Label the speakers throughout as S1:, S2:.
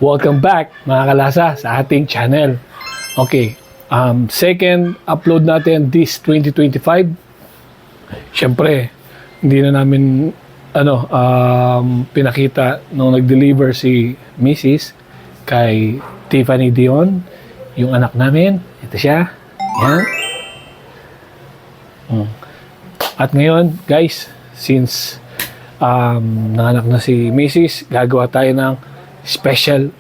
S1: Welcome back mga kalasa sa ating channel. Okay, second upload natin this 2025. Siyempre, hindi na namin pinakita nung nag-deliver si Mrs. kay Tiffany Dion, yung anak namin. Ito siya. Yan. At ngayon, guys, since nanganak na si Mrs., gagawa tayo ng special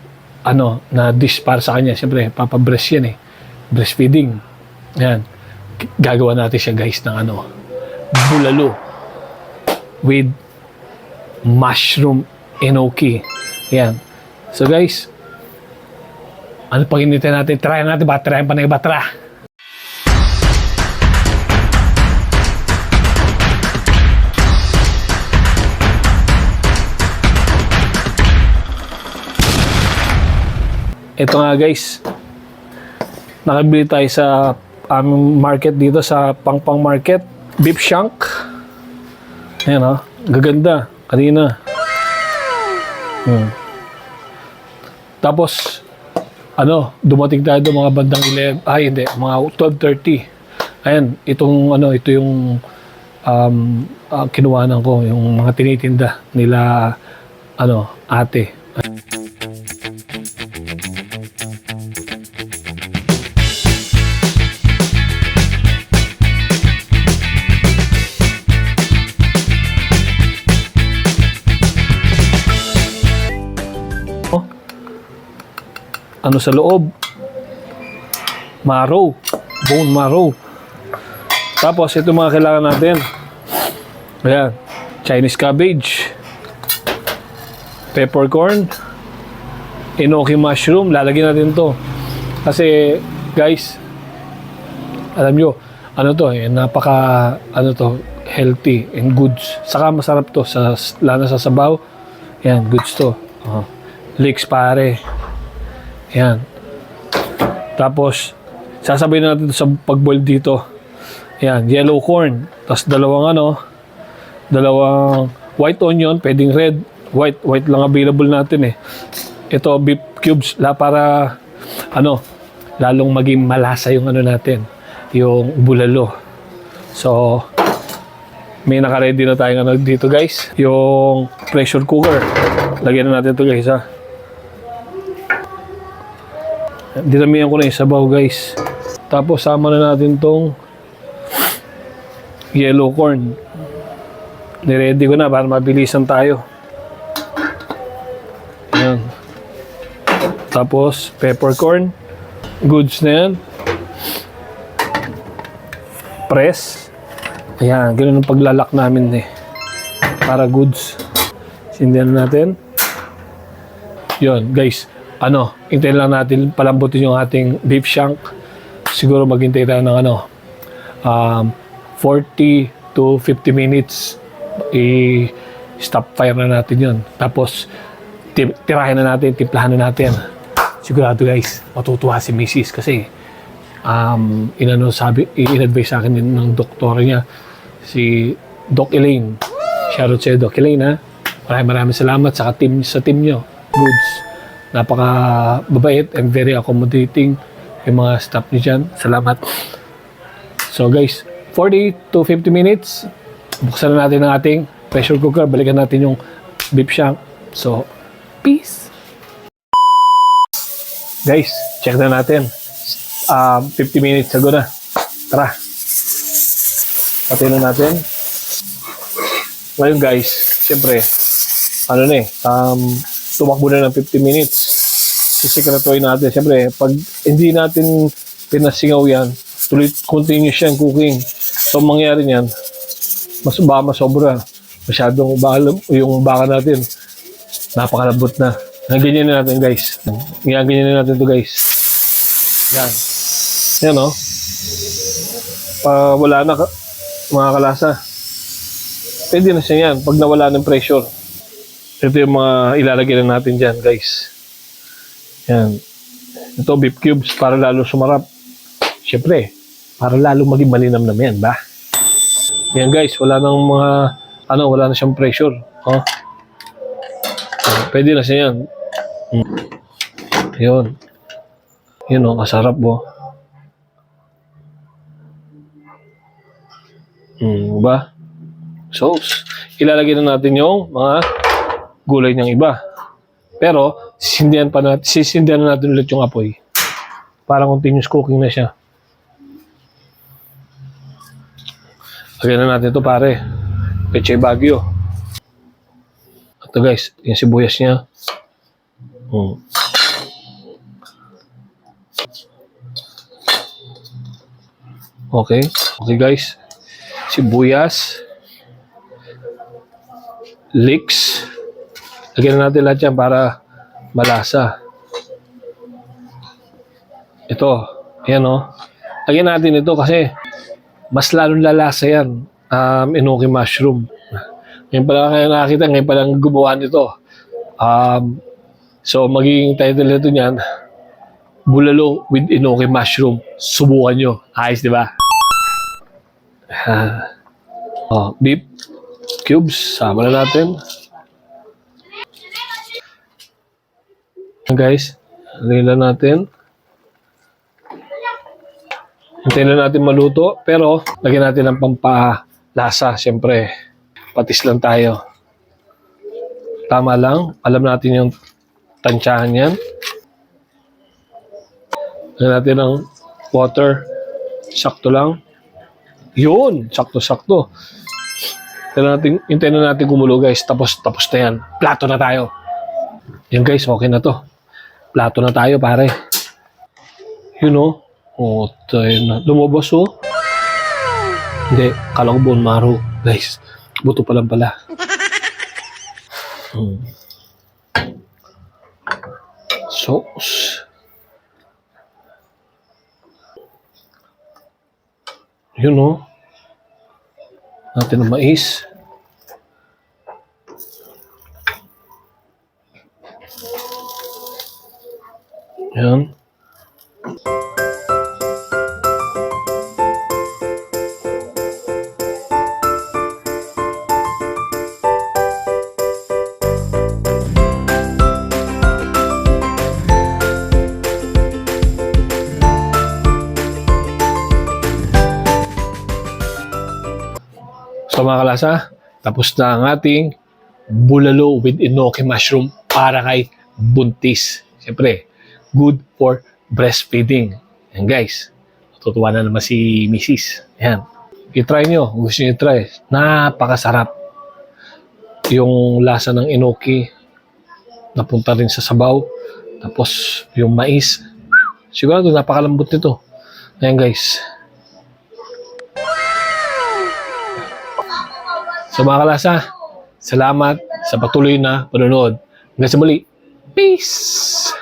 S1: na dish para sa kanya. Siyempre, papabreast yan breastfeeding. Yan. Gagawa natin siya, guys, ng bulalo with mushroom enoki. Yan. So, guys, ano pang initin natin? Try natin ba? Try pa na iba. Tara! Ito nga, guys, nakabili tayo sa aming market dito sa Pangpang Market. Beef shank. Ayan, gaganda. Kanina. Tapos, dumating tayo doon mga bandang 11, mga 12:30. Ayan, ito yung kinuhanan ko, yung mga tinitinda nila, ate. Sa loob, marrow, bone marrow. Tapos ito mga kailangan natin. Ayan, Chinese cabbage, peppercorn, enoki mushroom. Lalagyan natin to kasi, guys, alam nyo, napaka healthy and goods. Saka masarap to lalo sa sabaw. Yan, goods to. Leeks pare. Yan. Tapos, sasabihin natin sa pag-boil dito. Yan, yellow corn. Tapos dalawang white onion, pwedeng red. White lang available natin Ito, beef cubes, para, lalong maging malasa yung natin, yung bulalo. So, may naka-ready na tayong dito, guys. Yung pressure cooker. Lagyan na natin ito, guys, Dinamihan ko na yung sabaw, guys. Tapos sama na natin tong yellow corn. Niready ko na para mabilisan tayo. Ayan. Tapos peppercorn. Goods na yan. Press. Ayan, ganun ang paglalak namin para goods. Sindihan natin. Yun, guys. Hintayin lang natin palambutin yung ating beef shank. Siguro maghintay tayo ng 40 to 50 minutes. I-stop fire na natin yun. Tapos, tirahin na natin, timplahan na natin. Sigurado, guys, matutuwa si Mrs. kasi in-advise sa akin ng doktor niya, si Doc Elaine. Shoutout sa'yo, Doc Elaine, Maraming salamat sa team nyo. Goods. Napaka-babait and very accommodating yung mga staff niyo dyan. Salamat. So, guys, 40 to 50 minutes. Buksan na natin ang ating pressure cooker. Balikan natin yung beef shank. So, peace! Guys, check na natin. 50 minutes ago na. Tara. Patayin na natin. Ngayon, guys, siyempre, tumakbo na ng 50 minutes. Sisikretuin natin. Siyempre, pag hindi natin pinasingaw yan, continuous yan cooking. So, mangyari niyan, masobra. Masyadong yung baka natin, napakalabot na. Ganyan na natin, guys. Ganyan na natin to, guys. Yan. Yan, wala na, mga kalasa. Pwede na siya yan, pag nawala ng pressure. Ito yung mga ilalagay na natin dyan, guys. Yan. Ito, beef cubes, para lalo sumarap. Siyempre, para lalo maging malinam yan, ba? Yan, guys, wala na siyang pressure. Pwede na siya yan. Yun. Yun o, kasarap po. Ba? So, ilalagay na natin yung mga gulay niyang iba. Pero, sisindihan na natin ulit yung apoy. Parang continuous cooking na siya. Lagyan na natin ito, pare. Pechay Baguio. Ito guys, yung sibuyas niya. Okay. Okay guys. Sibuyas. Leeks. Lagyan na natin lahat yan para malasa. Ito. Ayan o. Lagyan natin ito kasi mas lalong lalasa yan. Enoki mushroom. Ngayon pala kayo nakakita, ngayon palang gumawa nito. So magiging title nito niyan, Bulalo with Enoki mushroom. Subukan nyo. Ayos, di ba? Beef cubes. Sama na natin. Guys, lagyan na natin. Hintayin na natin maluto. Pero, lagyan natin ng pampalasa. Siyempre, patis lang tayo. Tama lang. Alam natin yung tansyahan yan. Lagyan natin ng water. Sakto lang. Yun! Sakto-sakto. Hintayin na natin gumulo guys. Tapos na yan. Plato na tayo. Yan guys, okay na to. Plato na tayo pare. You know? Tayo na. Lumabas oh. Hindi, kala ko bone marrow. Guys, buto pa lang pala. Sauce. You know? Natin ang mais. Yan. So mga kalasa, tapos na ang ating bulalo with enoki mushroom para kay buntis. Siyempre, good for breastfeeding. Yan guys, tutuwa na naman si Mrs. Yan. I-try nyo, gusto nyo i-try. Napakasarap. Yung lasa ng enoki, napunta rin sa sabaw. Tapos yung mais, sigurado napakalambot nito. Ayan guys. So mga kalasa, salamat sa patuloy na panonood. Hanggang sa muli. Peace!